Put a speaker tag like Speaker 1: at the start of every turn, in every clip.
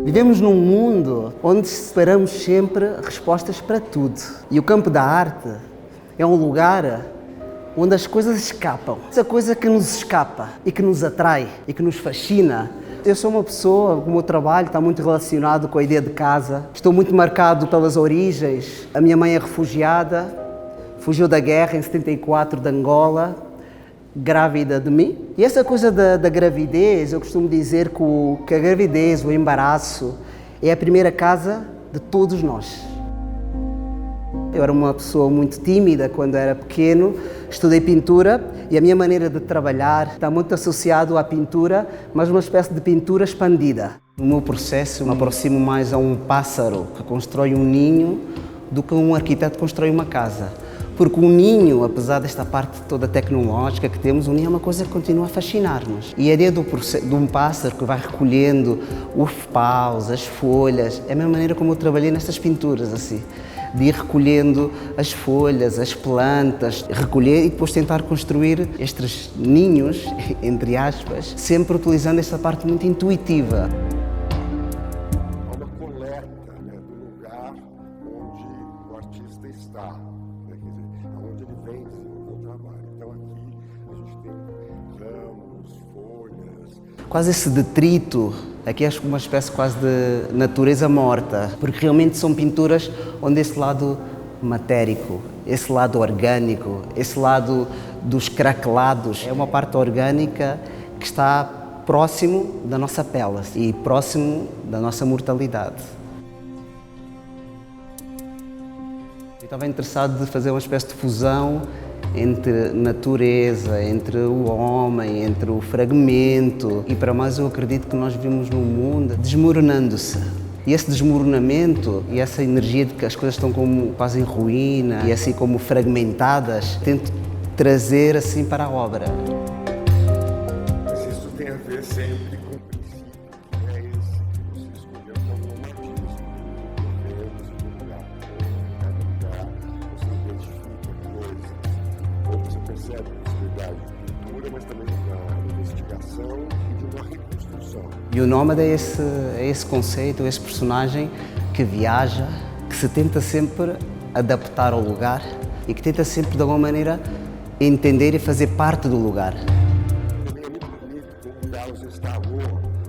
Speaker 1: Vivemos num mundo onde esperamos sempre respostas para tudo. E o campo da arte é um lugar onde as coisas escapam. Essa coisa que nos escapa e que nos atrai e que nos fascina. Eu sou uma pessoa, o meu trabalho está muito relacionado com a ideia de casa. Estou muito marcado pelas origens. A minha mãe é refugiada, fugiu da guerra em 74 de Angola, grávida de mim. E essa coisa da gravidez, eu costumo dizer que a gravidez, o embaraço, é a primeira casa de todos nós. Eu era uma pessoa muito tímida quando era pequeno, estudei pintura e a minha maneira de trabalhar está muito associado à pintura, mas uma espécie de pintura expandida. No meu processo, me aproximo mais a um pássaro que constrói um ninho do que um arquiteto que constrói uma casa. Porque o ninho, apesar desta parte toda tecnológica que temos, o ninho é uma coisa que continua a fascinar-nos. E a ideia de um pássaro que vai recolhendo os paus, as folhas, é a mesma maneira como eu trabalhei nestas pinturas, assim. De ir recolhendo as folhas, as plantas, recolher e depois tentar construir estes ninhos, entre aspas, sempre utilizando esta parte muito intuitiva.
Speaker 2: Há uma coleta, do lugar onde o artista está, quer dizer, onde ele vem desenvolver o trabalho. Então aqui a gente tem ramos, folhas.
Speaker 1: Quase esse detrito, aqui é uma espécie quase de natureza morta, porque realmente são pinturas onde esse lado matérico, esse lado orgânico, esse lado dos craquelados, é uma parte orgânica que está próximo da nossa pele e próximo da nossa mortalidade. Eu estava interessado de fazer uma espécie de fusão entre natureza, entre o homem, entre o fragmento. E para mais eu acredito que nós vivemos num mundo desmoronando-se. E esse desmoronamento e essa energia de que as coisas estão como quase em ruína e assim como fragmentadas, tento trazer assim para a obra.
Speaker 2: Mas isso tem a ver sempre com o princípio, que é esse que você escolheu como um artista. Cada lugar você identifica coisas, ou você percebe a possibilidade de pintura, mas também de uma investigação e de uma reconstrução.
Speaker 1: E o Nómada é esse conceito, esse personagem que viaja, que se tenta sempre adaptar ao lugar e que tenta sempre, de alguma maneira, entender e fazer parte do lugar.
Speaker 2: Também é muito bonito como o Carlos instalou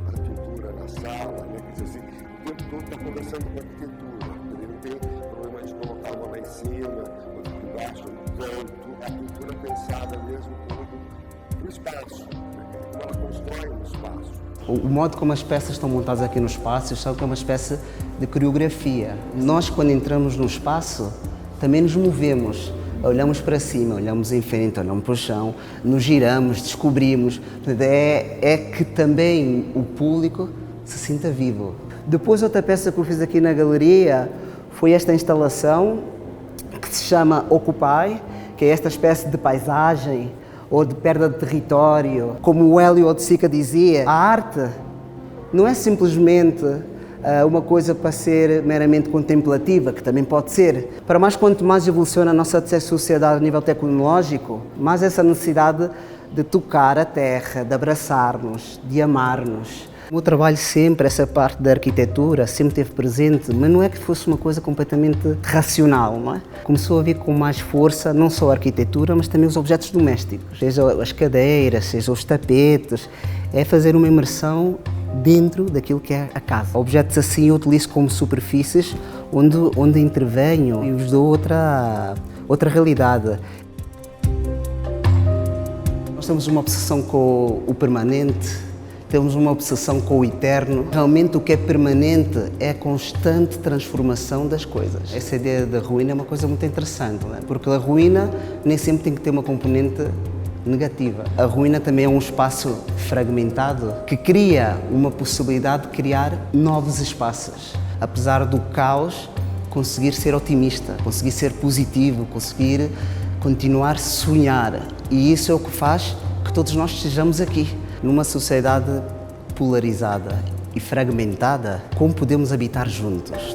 Speaker 2: a pintura na sala, quer dizer assim, o tempo todo está conversando com a arquitetura. Ele não tem problema de colocar uma lá em cima, outra aqui embaixo, no canto. A pintura pensada mesmo para o espaço, como ela constrói um espaço.
Speaker 1: O modo como as peças estão montadas aqui no espaço, sabe que é uma espécie de coreografia. Nós, quando entramos no espaço, também nos movemos. Olhamos para cima, olhamos em frente, olhamos para o chão, nos giramos, descobrimos. É que também o público se sinta vivo. Depois, outra peça que eu fiz aqui na galeria foi esta instalação que se chama Occupy, que é esta espécie de paisagem ou de perda de território. Como o Hélio de Sica dizia, a arte não é simplesmente uma coisa para ser meramente contemplativa, que também pode ser. Para mais, quanto mais evoluciona a nossa sociedade a nível tecnológico, mais essa necessidade de tocar a terra, de abraçar-nos, de amar-nos. O meu trabalho sempre, essa parte da arquitetura, sempre esteve presente, mas não é que fosse uma coisa completamente racional, não é? Começou a vir com mais força, não só a arquitetura, mas também os objetos domésticos, seja as cadeiras, seja os tapetes, é fazer uma imersão dentro daquilo que é a casa. Objetos assim eu utilizo como superfícies onde intervenho e os dou outra realidade. Nós temos uma obsessão com o permanente, temos uma obsessão com o eterno. Realmente o que é permanente é a constante transformação das coisas. Essa ideia da ruína é uma coisa muito interessante, não é? Porque a ruína nem sempre tem que ter uma componente negativa. A ruína também é um espaço fragmentado que cria uma possibilidade de criar novos espaços. Apesar do caos, conseguir ser otimista, conseguir ser positivo, conseguir continuar a sonhar. E isso é o que faz que todos nós estejamos aqui. Numa sociedade polarizada e fragmentada, como podemos habitar juntos?